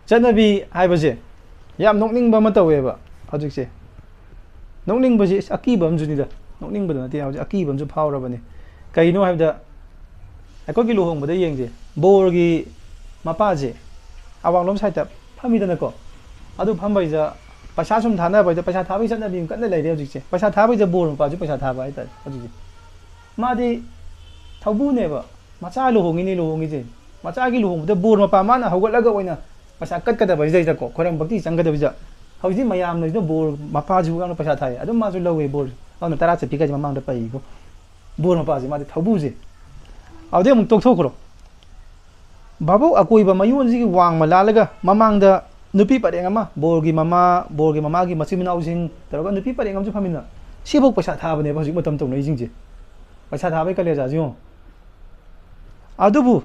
ꯆꯠꯅꯕꯤ ꯍꯥꯏꯕꯁꯦ ꯌꯥꯝ ꯅꯣꯛꯅꯤꯡꯕ ꯑꯃ ꯇꯧꯋꯦꯕ ꯍꯧꯖꯤꯛꯁꯦ ꯅꯣꯛꯅꯤꯡꯕꯁꯤ ꯑꯀꯤꯕ ꯑꯃꯁꯨꯅꯤꯗ ꯅꯣꯛꯅꯤꯡꯕꯗ ꯅꯠꯇꯦ ꯍꯧꯖꯤꯛ ꯑꯀꯤꯕ ꯑꯃꯁꯨ ꯐꯥꯎꯔꯕꯅꯤ ꯀꯩꯅꯣ ꯍꯥꯏꯕꯗ ꯑꯩꯈꯣꯏꯒꯤ ꯂꯨꯍꯣꯡꯕꯗ ꯌꯦꯡꯁꯦ ꯕꯣꯔꯒꯤ ꯃꯄꯥꯁꯦ ꯑꯋꯥꯡꯂꯣꯝ ꯁꯥꯏꯠꯇ ꯐꯝꯃꯤꯗꯅꯀꯣ ꯑꯗꯨ ꯐꯝꯕꯩꯗ ꯄꯩꯁꯥ ꯁꯨꯝ ꯊꯥꯅꯕꯩꯗ ꯄꯩꯁꯥ ꯊꯥꯕꯒꯤ ꯆꯠꯅꯕꯤ ꯑꯃ ꯀꯟꯅ ꯂꯩꯔꯦ ꯍꯧꯖꯤꯛꯁꯦ ꯄꯩꯁꯥ ꯊꯥꯕꯩꯗ ꯕꯣꯔ ꯃꯄꯥꯁꯨ ꯄꯩꯁꯥ ꯊꯥꯕ ꯍꯥꯏꯇꯥꯔꯦ ꯍꯧꯖꯤꯛꯁꯦ ꯃꯥꯗꯤ ꯊꯧꯕꯨꯅꯦꯕ ꯃꯆꯥ ꯂꯨꯍꯣꯡꯉꯤꯅꯦ ꯂꯨꯍꯣꯡꯉꯤꯁꯦ ꯃꯆꯥꯒꯤ ꯂꯨꯍꯣꯡꯕꯗ ꯕꯣꯔ ꯃꯄꯥ ꯃꯥꯅ ꯍꯧꯒꯠꯂꯒ ꯑꯣꯏꯅ ꯄꯩꯁꯥ ꯀꯠꯀꯗꯕꯁꯤꯗꯩꯗꯀꯣ ꯈꯣꯏꯔꯝ ꯚꯛꯇꯤ ꯆꯪꯒꯗꯕꯁꯤꯗ ꯍꯧꯖꯤꯛ ꯃꯌꯥꯝꯅꯁꯤꯅ ꯕꯣꯔ ꯃꯄꯥꯁꯤꯕꯨ ꯌꯥꯝꯅ ꯄꯩꯁꯥ ꯊꯥꯏ ꯑꯗꯨꯝ ꯃꯥꯁꯨ ꯂꯧꯋꯦ ꯕꯣꯔ ꯑꯗꯨꯅ 10 ꯆꯠꯄꯤꯒꯁꯦ ꯃꯃꯥꯡꯗ ꯄꯩꯀꯣ ꯕꯣꯔ ꯃꯄꯥꯁꯦ ꯃꯥꯗꯤ ꯊꯧꯕꯨꯁꯦ ꯑꯗꯨꯗꯩ ꯑꯃꯨꯛ ꯇꯣꯛꯊꯣꯛꯈ꯭ꯔꯣ ꯚꯥꯕꯣꯛ ꯑꯀꯣꯏꯕ ꯃꯌꯣꯟꯁꯤꯒꯤ ꯋꯥꯡꯃ ꯂꯥꯜꯂꯒ ꯃꯃꯥꯡꯗ ꯅꯨꯄꯤ ꯄꯔꯦꯡ ꯑꯃ ꯕꯣꯔꯒꯤ ꯃꯃꯥꯒꯤ ꯃꯆꯤꯟ ꯃꯅꯥꯎꯁꯤꯡ ꯇꯧꯔꯒ ꯅꯨꯄꯤ ꯄꯔꯦꯡ ꯑꯃꯁꯨ ꯐꯝꯃꯤꯟꯅ ꯁꯤꯐꯧ ꯄꯩꯁꯥ ꯊꯥꯕꯅꯦꯕ ꯍꯧꯖꯤꯛ ꯃꯇꯝ ꯇꯧꯅꯩꯁꯤꯡꯁꯦ ꯄꯩꯁꯥ ꯊꯥꯕꯩ ꯀꯂꯦꯖꯥꯁꯤ ꯌꯦꯡꯉꯣ ꯑꯗꯨꯕꯨ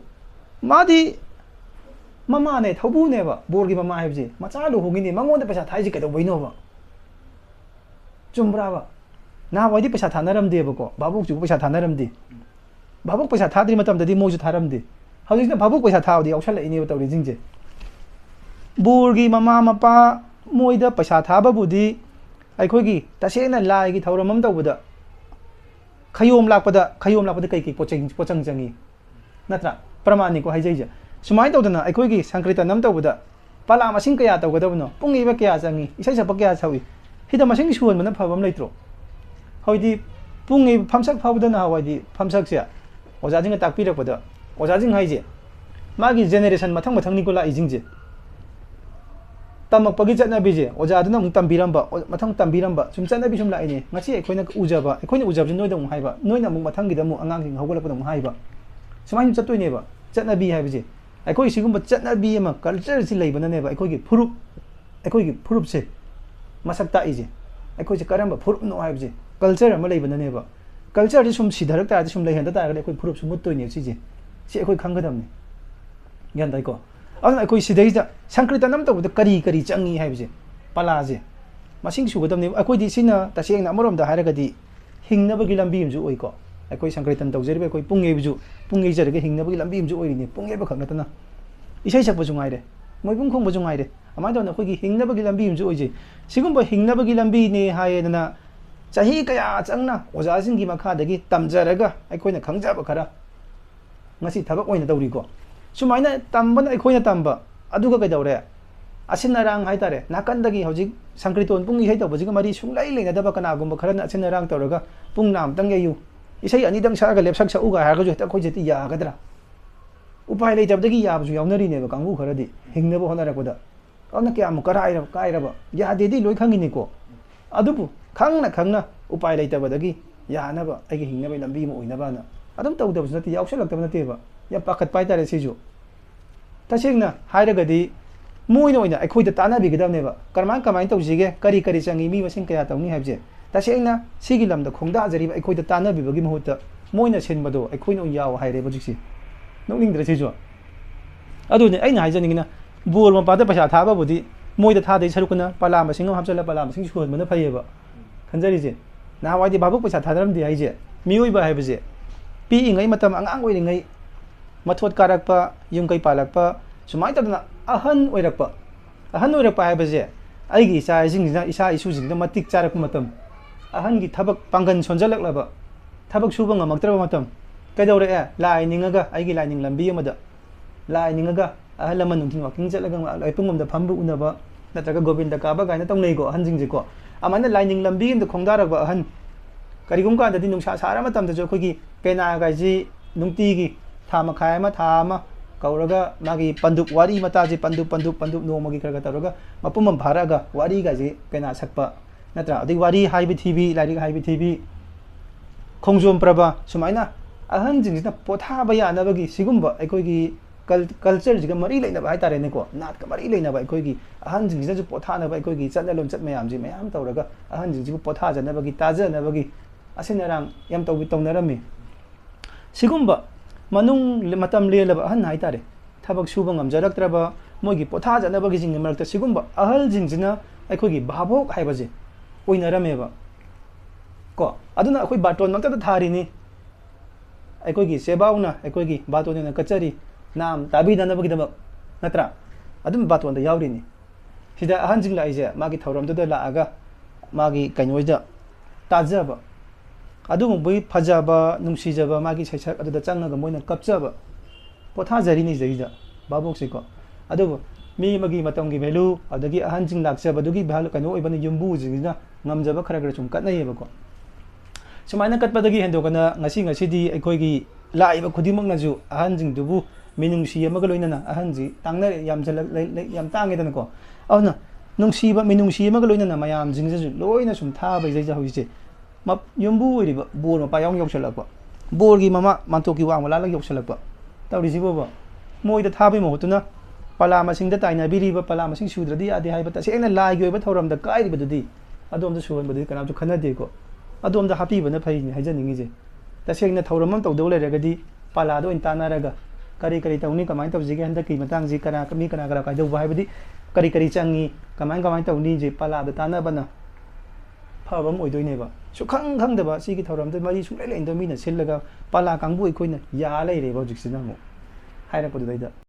ꯃꯥꯗꯤ ꯃꯃꯥꯅꯦ ꯊꯧꯕꯨꯅꯦꯕ ꯕꯣꯔꯒꯤ ꯃꯃꯥ ꯍꯥꯏꯕꯁꯤ ꯃꯆꯥ ꯂꯨꯍꯣꯡꯉꯤꯅꯦ ꯃꯉꯣꯟꯗ ꯄꯩꯁꯥ ꯊꯥꯏꯁꯤ ꯀꯩꯗꯧꯕꯩꯅꯣꯕ ꯆꯨꯝꯕ꯭ꯔꯥꯕ ꯅꯍꯥꯟꯋꯥꯏꯗꯤ ꯄꯩꯁꯥ ꯊꯥꯅꯔꯝꯗꯦꯕꯀꯣ ꯚꯥꯕꯣꯛꯁꯤꯕꯨ ꯄꯩꯁꯥ ꯊꯥꯅꯔꯝꯗꯦ ꯚꯥꯕꯣꯛ ꯄꯩꯁꯥ ꯊꯥꯗ꯭ꯔꯤ ꯃꯇꯝꯗꯗꯤ ꯃꯣꯏꯁꯨ ꯊꯥꯔꯝꯗꯦ ꯍꯧꯖꯤꯛꯅ ꯚꯥꯕꯣꯛ ꯄꯩꯁꯥ ꯊꯥꯕꯗꯤ ꯌꯥꯎꯁꯜꯂꯛꯏꯅꯦꯕ ꯇꯧꯔꯤꯁꯤꯡꯁꯦ ꯕꯣꯔꯒꯤ ꯃꯃꯥ ꯃꯄꯥ ꯃꯣꯏꯗ ꯄꯩꯁꯥ ꯊꯥꯕꯕꯨꯗꯤ ꯑꯩꯈꯣꯏꯒꯤ ꯇꯁꯦꯡꯅ ꯂꯥꯏꯒꯤ ꯊꯧꯔꯝ ꯑꯃ ꯇꯧꯕꯗ ꯈꯌꯣꯝ ꯂꯥꯛꯄꯗ ꯀꯩꯀꯩ ꯄꯣꯠꯆꯪ ꯆꯪꯉꯤ ꯅꯠꯇ꯭ꯔꯥ ꯄ꯭ꯔꯃꯥꯟꯅꯤꯀꯣ ꯍꯥꯏꯖꯩꯁꯦ ꯁꯨꯃꯥꯏꯅ ꯇꯧꯗꯅ ꯑꯩꯈꯣꯏꯒꯤ ꯁꯪꯀ꯭ꯔꯤꯇꯟ ꯑꯃ ꯇꯧꯕꯗ ꯄꯂꯥ ꯃꯁꯤꯡ ꯀꯌꯥ ꯇꯧꯒꯗꯕꯅꯣ ꯄꯨꯡ ꯏꯕ ꯀꯌꯥ ꯆꯪꯉꯤ ꯏꯁꯩ ꯁꯛꯄ ꯀꯌꯥ ꯁꯛꯏ ꯁꯤꯗ ꯃꯁꯤꯡ ꯁꯨꯍꯟꯕꯅ ꯐꯕ ꯑꯃ ꯂꯩꯇ꯭ꯔꯣ ꯍꯧꯖꯤꯛꯇꯤ ꯄꯨꯡ ꯏꯕ ꯐꯝꯁꯛ ꯐꯥꯎꯕꯗ ꯅꯍꯥꯟꯋꯥꯏꯗꯤ ꯐꯝꯁꯛꯁꯦ ꯑꯣꯖꯥꯁꯤꯡꯅ ꯇꯥꯛꯄꯤꯔꯛꯄꯗ ꯑꯣꯖꯥꯁꯤꯡ ꯍꯥꯏꯁꯦ ꯃꯥꯒꯤ ꯖꯦꯅꯦꯔꯦꯁꯟ ꯃꯊꯪꯅꯤꯀꯣ ꯂꯥꯛꯏꯁꯤꯡꯁꯦ ꯇꯝꯃꯛꯄꯒꯤ ꯆꯠꯅꯕꯤꯁꯦ ꯑꯣꯖꯥꯗꯨꯅ ꯑꯃꯨꯛ ꯇꯝꯕꯤꯔꯝꯕ ꯃꯊꯪ ꯇꯝꯕꯤꯔꯝꯕ ꯁꯨꯝ ꯆꯠꯅꯕꯤ ꯁꯨꯝ ꯂꯥꯛꯏꯅꯦ ꯉꯁꯤ ꯑꯩꯈꯣꯏꯅ ꯎꯖꯕꯁꯦ ꯅꯣꯏꯗ ꯑꯃꯨꯛ ꯍꯥꯏꯕ ꯅꯣꯏꯅ ꯑꯃꯨꯛ ꯃꯊꯪꯒꯤꯗ ꯑꯃꯨꯛ ꯑꯉꯥꯡꯁꯤꯡ ꯍꯧꯒꯠꯂꯛꯄꯗ ꯑꯃꯨꯛ ꯍꯥꯏꯕ ꯁꯨꯃꯥꯏꯅ ꯆꯠꯇꯣꯏꯅꯦꯕ ꯆꯠꯅꯕꯤ ꯍꯥꯏꯕꯁꯦ ꯑꯩꯈꯣꯏ ꯁꯤꯒꯨꯝꯕ ꯆꯠꯅꯕꯤ ꯑꯃ ꯀꯜꯆꯔꯁꯤ ꯂꯩꯕꯅꯅꯦꯕ ꯑꯩꯈꯣꯏꯒꯤ ꯐꯨꯔꯨꯞꯁꯦ ꯃꯁꯛ ꯇꯥꯛꯏꯁꯦ ꯑꯩꯈꯣꯏꯁꯦ ꯀꯔꯝꯕ ꯐꯨꯔꯨꯞꯅꯣ ꯍꯥꯏꯕꯁꯦ ꯀꯜꯆꯔ ꯑꯃ ꯂꯩꯕꯅꯅꯦꯕ ꯀꯜꯆꯔꯁꯤ ꯁꯨꯝ ꯁꯤꯙꯔꯛ ꯇꯥꯔꯗꯤ ꯁꯨꯝ ꯂꯩꯍꯟꯗ ꯇꯥꯔꯒꯗꯤ ꯑꯩꯈꯣꯏ ꯐꯨꯔꯨꯞꯁꯨ ꯃꯨꯠꯇꯣꯏꯅꯦ ꯁꯤ ꯑꯩꯈꯣꯏ ꯈꯪꯒꯗꯕꯅꯤ ꯒ꯭ꯌꯥꯟ ꯇꯥꯏꯀꯣ ꯑꯗꯨꯅ ꯑꯩꯈꯣꯏ ꯁꯤꯗꯩꯁꯤꯗ ꯁꯪꯀ꯭ꯔꯤꯇꯟ ꯑꯃ ꯇꯧꯕꯗ ꯀꯔꯤ ꯆꯪꯉꯤ ꯍꯥꯏꯕꯁꯦ ꯄꯂꯥꯁꯦ ꯃꯁꯤꯡ ꯁꯨꯒꯗꯕꯅꯦꯕ ꯑꯩꯈꯣꯏꯗꯤ ꯁꯤꯅ ꯇꯁꯦꯡꯅ ꯑꯃꯔꯣꯝꯗ ꯍꯥꯏꯔꯒꯗꯤ ꯍꯤꯡꯅꯕꯒꯤ ꯂꯝꯕꯤ ꯑꯃꯁꯨ ꯑꯣꯏꯀꯣ ꯑꯩꯈꯣꯏ ꯁꯪꯀ꯭ꯔꯤꯇꯟ ꯇꯧꯖꯔꯤꯕ ꯑꯩꯈꯣꯏ ꯄꯨꯡ ꯌꯩꯖꯔꯒ ꯍꯤꯡꯅꯕꯒꯤ ꯂꯝꯕꯤ ꯑꯃꯁꯨ ꯑꯣꯏꯔꯤꯅꯤ ꯄꯨꯡ ꯌꯩꯕꯈꯛ ꯅꯠꯇꯅ ꯏꯁꯩ ꯁꯛꯄꯁꯨ ꯉꯥꯏꯔꯦ ꯃꯣꯏꯕꯨꯡ ꯈꯣꯡꯕꯁꯨ ꯉꯥꯏꯔꯦ ꯑꯗꯨꯃꯥꯏꯅ ꯇꯧꯅ ꯑꯩꯈꯣꯏꯒꯤ ꯍꯤꯡꯅꯕꯒꯤ ꯂꯝꯕꯤ ꯑꯃꯁꯨ ꯑꯣꯏꯖꯩ ꯁꯤꯒꯨꯝꯕ ꯍꯤꯡꯅꯕꯒꯤ ꯂꯝꯕꯤꯅꯤ ꯍꯥꯏꯗꯅ ꯆꯍꯤ ꯀꯌꯥ ꯆꯪꯅ ꯑꯣꯖꯥꯁꯤꯡꯒꯤ ꯃꯈꯥꯗꯒꯤ ꯇꯝꯖꯔꯒ ꯑꯩꯈꯣꯏꯅ ꯈꯪꯖꯕ ꯈꯔ ꯉꯁꯤ ꯊꯕꯛ ꯑꯣꯏꯅ ꯇꯧꯔꯤꯀꯣ ꯁꯨꯃꯥꯏꯅ ꯇꯝꯕꯅ ꯑꯩꯈꯣꯏꯅ ꯇꯝꯕ ꯑꯗꯨꯒ ꯀꯩꯗꯧꯔꯦ ꯑꯁꯤꯟ ꯑꯔꯥꯡ ꯍꯥꯏꯇꯥꯔꯦ ꯅꯥꯀꯟꯗꯒꯤ ꯍꯧꯖꯤꯛ ꯁꯪꯀ꯭ꯔꯤꯇꯣꯟ ꯄꯨꯡ ꯏꯁꯩ ꯇꯧꯕꯁꯤꯒ ꯃꯔꯤ ꯁꯨꯡꯂꯩ ꯂꯩꯅꯗꯕ ꯀꯅꯥꯒꯨꯝꯕ ꯈꯔꯅ ꯑꯁꯤꯟ ꯑꯔꯥꯡ ꯇꯧꯔꯒ ꯄꯨꯡ ꯅꯥꯝꯇꯪ ꯌꯩꯌꯨ ꯏꯁꯩ ꯑꯅꯤꯗꯪ ꯁꯛꯑꯒ ꯂꯦꯞꯁꯛ ꯁꯛꯎꯒ ꯍꯥꯏꯔꯒꯁꯨ ꯍꯦꯛꯇ ꯑꯩꯈꯣꯏꯁꯦ ꯌꯥꯒꯗ꯭ꯔꯥ ꯎꯄꯥꯏ ꯂꯩꯇꯕꯗꯒꯤ ꯌꯥꯕꯁꯨ ꯌꯥꯎꯅꯔꯤꯅꯦꯕ ꯀꯥꯡꯕꯨ ꯈꯔꯗꯤ ꯍꯤꯡꯅꯕ ꯍꯣꯠꯅꯔꯛꯄꯗ ꯑꯗꯨꯅ ꯀꯌꯥꯃꯨꯛ ꯀꯥꯏꯔꯕ ꯌꯥꯗꯦꯗꯤ ꯂꯣꯏ ꯈꯪꯉꯤꯅꯤꯀꯣ ꯑꯗꯨꯕꯨ ꯈꯪꯅ ꯎꯄꯥꯏ ꯂꯩꯇꯕꯗꯒꯤ ꯌꯥꯅꯕ ꯑꯩꯒꯤ ꯍꯤꯡꯅꯕꯒꯤ ꯂꯝꯕꯤ ꯑꯃ ꯑꯣꯏꯅꯕꯅ ꯑꯗꯨꯝ ꯇꯧꯗꯕꯁꯨ ꯅꯠꯇꯦ ꯌꯥꯎꯁꯜꯂꯛꯇꯕ ꯅꯠꯇꯦꯕ ꯌꯥꯝ ꯄꯥꯈꯠꯄ ꯍꯥꯏꯇꯥꯔꯦ ꯁꯤꯁꯨ ꯇꯁꯦꯡꯅ ꯍꯥꯏꯔꯒꯗꯤ ꯃꯣꯏꯅ ꯑꯣꯏꯅ ꯑꯩꯈꯣꯏꯗ ꯇꯥꯟꯅꯕꯤꯒꯗꯕꯅꯦꯕ ꯀꯃꯥꯏꯅ ꯇꯧꯁꯤꯒꯦ ꯀꯔꯤ ꯆꯪꯉꯤ ꯃꯤ ꯃꯁꯤꯡ ꯀꯌꯥ ꯇꯧꯅꯤ ꯍꯥꯏꯕꯁꯦ ꯇꯁꯦꯡꯅ ꯁꯤꯒꯤ ꯂꯝꯗ ꯈꯣꯡꯗꯥꯖꯔꯤꯕ ꯑꯩꯈꯣꯏꯗ ꯇꯥꯟꯅꯕꯤꯕꯒꯤ ꯃꯍꯨꯠꯇ ꯃꯣꯏꯅ ꯁꯤꯟꯕꯗꯣ ꯑꯩꯈꯣꯏꯅ ꯑꯣꯏꯅ ꯌꯥꯎ ꯍꯥꯏꯔꯦꯕ ꯍꯧꯖꯤꯛꯁꯦ ꯅꯣꯛꯅꯤꯡꯗ꯭ꯔꯦ ꯁꯤꯁꯨ ꯑꯗꯨꯅꯦ ꯑꯩꯅ ꯍꯥꯏꯖꯅꯤꯡꯉꯤꯅ ꯕꯣꯔ ꯃꯄꯥꯗ ꯄꯩꯁꯥ ꯊꯥꯕꯕꯨꯗꯤ ꯃꯣꯏꯗ ꯊꯥꯗꯩ ꯁꯔꯨꯛꯀꯅ ꯄꯂꯥ ꯃꯁꯤꯡ ꯑꯃ ꯍꯥꯞꯆꯤꯜꯂ ꯄꯂꯥ ꯃꯁꯤꯡ ꯁꯨꯍꯟꯕꯅ ꯐꯩꯌꯦꯕ ꯈꯟꯖꯔꯤꯁꯦ ꯅꯍꯥꯟꯋꯥꯏꯗꯤ ꯚꯥꯕꯣꯛ ꯄꯩꯁꯥ ꯊꯥꯗꯔꯝꯗꯦ ꯍꯥꯏꯁꯦ ꯃꯤꯑꯣꯏꯕ ꯍꯥꯏꯕꯁꯦ ꯄꯤꯛꯏꯉꯩ ꯃꯇꯝ ꯑꯉꯥꯡ ꯑꯣꯏꯔꯤꯉꯩ ꯃꯊꯣꯠ ꯀꯥꯔꯛꯄ ꯌꯨꯝ ꯀꯩ ꯄꯥꯜꯂꯛꯄ ꯁꯨꯃꯥꯏꯅ ꯇꯧꯗꯅ ꯑꯍꯟ ꯑꯣꯏꯔꯛꯄ ꯍꯥꯏꯕꯁꯦ ꯑꯩꯒꯤ ꯏꯆꯥꯁꯤꯡꯁꯤꯅ ꯏꯆꯥ ꯏꯁꯨꯁꯤꯡꯁꯤꯅ ꯃꯇꯤꯛ ꯆꯥꯔꯛꯄ ꯃꯇꯝ ꯑꯍꯟꯒꯤ ꯊꯕꯛ ꯄꯥꯡꯒꯜ ꯁꯣꯟꯖꯜꯂꯛꯂꯕ ꯊꯕꯛ ꯁꯨꯕ ꯉꯝꯃꯛꯇ꯭ꯔꯕ ꯃꯇꯝ ꯀꯩꯗꯧꯔꯛꯑꯦ ꯂꯥꯏ ꯅꯤꯡꯉꯒ ꯑꯩꯒꯤ ꯂꯥꯏꯅꯤꯡ ꯂꯝꯕꯤ ꯑꯃꯗ ꯂꯥꯏ ꯅꯤꯡꯉꯒ ꯑꯍꯜ ꯂꯃꯟ ꯅꯨꯡꯊꯤꯜ ꯋꯥꯀꯤꯡ ꯆꯠꯂꯒ ꯂꯩꯄꯨꯡꯒꯣꯝꯗ ꯐꯝꯕ ꯎꯅꯕ ꯅꯠꯇ꯭ꯔꯒ ꯒꯣꯕꯤꯟꯗ ꯀꯥꯕ ꯀꯥꯏꯅ ꯇꯧꯅꯩꯀꯣ ꯑꯍꯟꯁꯤꯡꯁꯦꯀꯣ ꯑꯗꯨꯃꯥꯏꯅ ꯂꯥꯏꯅꯤꯡ ꯂꯝꯕꯤ ꯑꯃꯗ ꯈꯣꯡꯗꯥꯔꯛꯄ ꯑꯍꯟ ꯀꯔꯤꯒꯨꯝꯕ ꯀꯥꯟꯗꯗꯤ ꯅꯨꯡꯁꯥ ꯁꯥꯔ ꯃꯇꯝꯗꯁꯨ ꯑꯩꯈꯣꯏꯒꯤ ꯄꯦꯅꯥꯒꯥꯏꯁꯤ ꯅꯨꯡꯇꯤꯒꯤꯊꯥ ꯑꯃ ꯀꯧꯔꯒ ꯃꯥꯒꯤ ꯄꯟꯗꯨꯞ ꯋꯥꯔꯤ ꯃꯇꯥꯁꯤ ꯄꯟꯗꯨꯞ ꯅꯣꯡꯃꯒꯤ ꯈꯔ ꯇꯧꯔꯒ ꯃꯄꯨꯝ ꯑꯃ ꯐꯥꯔꯛꯑꯒ ꯋꯥꯔꯤꯒꯥꯏꯁꯤ ꯄꯦꯅꯥ ꯁꯛꯄ ꯅꯠꯇ꯭ꯔꯥ ꯑꯗꯩ ꯋꯥꯔꯤ ꯍꯥꯏꯕ ꯊꯤꯕꯤ ꯂꯥꯏꯔꯤꯛ ꯍꯥꯏꯕ ꯊꯤꯕꯤ ꯈꯣꯡꯖꯣꯝ ꯄ꯭ꯔꯕ ꯁꯨꯃꯥꯏꯅ ꯑꯍꯟꯁꯤꯡꯁꯤꯅ ꯄꯣꯊꯥꯕ ꯌꯥꯅꯕꯒꯤ ꯁꯤꯒꯨꯝꯕ ꯑꯩꯈꯣꯏꯒꯤ ꯀꯜꯆꯔꯁꯤꯒ ꯃꯔꯤ ꯂꯩꯅꯕ ꯍꯥꯏꯇꯥꯔꯦꯅꯦꯀꯣ ꯅꯥꯠꯀ ꯃꯔꯤ ꯂꯩꯅꯕ ꯑꯩꯈꯣꯏꯒꯤ ꯑꯍꯟꯁꯤꯡꯁꯤꯅꯁꯨ ꯄꯣꯊꯥꯅꯕ ꯑꯩꯈꯣꯏꯒꯤ ꯆꯠꯅ ꯂꯣꯟꯆꯠ ꯃꯌꯥꯝꯁꯤ ꯃꯌꯥꯝ ꯇꯧꯔꯒ ꯑꯍꯟꯁꯤꯡꯁꯤꯕꯨ ꯄꯣꯊꯥꯖꯅꯕꯒꯤ ꯇꯥꯖꯅꯕꯒꯤ ꯑꯁꯤꯟ ꯑꯔꯥꯡ ꯌꯥꯝ ꯇꯧꯅꯔꯝꯃꯤ ꯁꯤꯒꯨꯝꯕ ꯃꯇꯝ ꯂꯦꯜꯂꯕ ꯑꯍꯟ ꯍꯥꯏꯇꯥꯔꯦ ꯊꯕꯛ ꯁꯨꯕ ꯉꯝꯖꯔꯛꯇ꯭ꯔꯕ ꯃꯣꯏꯒꯤ ꯄꯣꯊꯥꯖꯅꯕꯒꯤꯁꯤꯡꯒꯤ ꯃꯔꯛꯇ ꯁꯤꯒꯨꯝꯕ ꯑꯍꯜꯁꯤꯡꯁꯤꯅ ꯑꯩꯈꯣꯏꯒꯤ ꯚꯥꯕꯣꯛ ꯍꯥꯏꯕꯁꯦ ꯑꯣꯏꯅꯔꯝꯃꯦꯕ ꯀꯣ ꯑꯗꯨꯅ ꯑꯩꯈꯣꯏ ꯕꯥꯇꯣꯟ ꯃꯛꯇꯗ ꯊꯥꯔꯤꯅꯤ ꯑꯩꯈꯣꯏꯒꯤ ꯆꯦꯕꯥꯎꯅ ꯑꯩꯈꯣꯏꯒꯤ ꯕꯥꯇꯣꯟ ꯑꯣꯏꯅ ꯀꯠꯆꯔꯤ ꯅꯥꯝ ꯇꯥꯕꯤꯗꯅꯕꯒꯤꯗꯃꯛ ꯅꯠꯇ꯭ꯔꯥ ꯑꯗꯨꯝ ꯕꯥꯇꯣꯟꯗ ꯌꯥꯎꯔꯤꯅꯤ ꯁꯤꯗ ꯑꯍꯟꯁꯤꯡ ꯂꯥꯛꯏꯁꯦ ꯃꯥꯒꯤ ꯊꯧꯔꯝꯗꯨꯗ ꯂꯥꯛꯑꯒ ꯃꯥꯒꯤ ꯀꯩꯅꯣꯗ ꯇꯥꯖꯕ ꯑꯗꯨꯒꯨꯝꯕꯒꯤ ꯐꯖꯕ ꯅꯨꯡꯁꯤꯖꯕ ꯃꯥꯒꯤ ꯁꯩꯁꯛ ꯑꯗꯨꯗ ꯆꯪꯉꯒ ꯃꯣꯏꯅ ꯀꯞꯆꯕ ꯄꯣꯊꯥꯖꯔꯤꯅꯤ ꯁꯤꯗꯩꯗ ꯚꯥꯕꯣꯛꯁꯤꯀꯣ ꯑꯗꯨꯕꯨ ꯃꯤ ꯑꯃꯒꯤ ꯃꯇꯝꯒꯤ ꯚꯦꯂꯨ ꯑꯗꯒꯤ ꯑꯍꯟꯁꯤꯡ ꯂꯥꯛꯆꯕꯗꯨꯒꯤ ꯀꯩꯅꯣ ꯑꯣꯏꯕꯅ ꯌꯨꯝꯕꯨꯁꯤꯡꯁꯤꯅ ꯉꯝꯖꯕ ꯈꯔ ꯈꯔ ꯁꯨꯝ ꯀꯠꯅꯩꯌꯦꯕꯀꯣ ꯁꯨꯃꯥꯏꯅ ꯀꯠꯄꯗꯒꯤ ꯍꯦꯟꯗꯣꯛꯀꯅ ꯉꯁꯤꯗꯤ ꯑꯩꯈꯣꯏꯒꯤ ꯂꯥꯛꯏꯕ ꯈꯨꯗꯤꯡꯃꯛꯅꯁꯨ ꯑꯍꯟꯁꯤꯡꯗꯨꯕꯨ ꯃꯤꯅꯨꯡꯁꯤ ꯑꯃꯒ ꯂꯣꯏꯅꯅ ꯑꯍꯟꯁꯤ ꯇꯥꯡꯅꯔꯦ ꯌꯥꯝ ꯇꯥꯡꯉꯦꯗꯅꯀꯣ ꯑꯗꯨꯅ ꯅꯨꯡꯁꯤꯕ ꯃꯤꯅꯨꯡꯁꯤ ꯑꯃꯒ ꯂꯣꯏꯅꯅ ꯃꯌꯥꯝꯁꯤꯡꯁꯤꯁꯨ ꯂꯣꯏꯅ ꯁꯨꯝ ꯊꯥꯕꯩꯁꯤꯗ ꯍꯧꯖꯤꯛꯁꯦ ꯌꯨꯝꯕꯨ ꯑꯣꯏꯔꯤꯕ ꯕꯣꯔ ꯃꯄꯥ ꯌꯧꯁꯜꯂꯛꯄ ꯕꯣꯔꯒꯤ ꯃꯃꯥ ꯃꯥꯟꯇꯣꯞꯀꯤ ꯋꯥꯡꯃ ꯂꯥꯜꯂꯒ ꯌꯧꯁꯜꯂꯛꯄ ꯇꯧꯔꯤꯁꯤꯕꯣꯕ ꯃꯣꯏꯗ ꯊꯥꯕꯒꯤ ꯃꯍꯨꯠꯇꯨꯅ ꯄꯂꯥ ꯃꯁꯤꯡꯗ ꯇꯥꯏꯅꯕꯤꯔꯤꯕ ꯄꯂꯥ ꯃꯁꯤꯡ ꯁꯨꯗ꯭ꯔꯗꯤ ꯌꯥꯗꯦ ꯍꯥꯏꯕ ꯇꯁꯦꯡꯅ ꯂꯥꯏꯒꯤ ꯑꯣꯏꯕ ꯊꯧꯔꯝꯗ ꯀꯥꯏꯔꯤꯕꯗꯨꯗꯤ ꯑꯗꯣꯝꯗ ꯁꯨꯍꯟꯕꯗꯨꯗꯤ ꯀꯅꯥꯝꯁꯨ ꯈꯟꯅꯗꯦꯀꯣ ꯑꯗꯣꯝꯗ ꯍꯥꯞꯄꯤꯕꯅ ꯐꯩꯅꯤ ꯍꯥꯏꯖꯅꯤꯡꯉꯤꯁꯦ ꯇꯁꯦꯡꯅ ꯊꯧꯔꯝ ꯑꯃ ꯇꯧꯗꯧ ꯂꯩꯔꯒꯗꯤ ꯄꯂꯥꯗ ꯑꯣꯏꯅ ꯇꯥꯟꯅꯔꯒ ꯀꯔꯤ ꯇꯧꯅꯤ ꯀꯃꯥꯏꯅ ꯇꯧꯁꯤꯒꯦ ꯍꯟꯗꯛꯀꯤ ꯃꯇꯥꯡꯁꯤ ꯃꯤ ꯀꯅꯥ ꯀꯥꯏꯗꯧꯕ ꯍꯥꯏꯕꯗꯤ ꯀꯔꯤ ꯆꯪꯉꯤ ꯀꯃꯥꯏꯅ ꯇꯧꯅꯤꯁꯦ ꯄꯂꯥꯗ ꯇꯥꯟꯅꯕꯅ ꯐꯕ ꯑꯃ ꯑꯣꯏꯗꯣꯏꯅꯦꯕ ꯁꯨꯈꯪ ꯈꯪꯗꯕ ꯁꯤꯒꯤ ꯊꯧꯔꯝꯗ ꯃꯔꯤ ꯁꯨꯡꯂꯩ ꯂꯩꯅꯗꯕ ꯃꯤꯅ ꯁꯤꯜꯂꯒ ꯄꯂꯥ ꯀꯥꯡꯕꯨ ꯑꯩꯈꯣꯏꯅ ꯌꯥ ꯂꯩꯔꯦꯕ ꯍꯧꯖꯤꯛꯁꯤꯅ ꯑꯃꯨꯛ ꯍꯥꯏꯔꯛꯄꯗꯨꯗꯩꯗ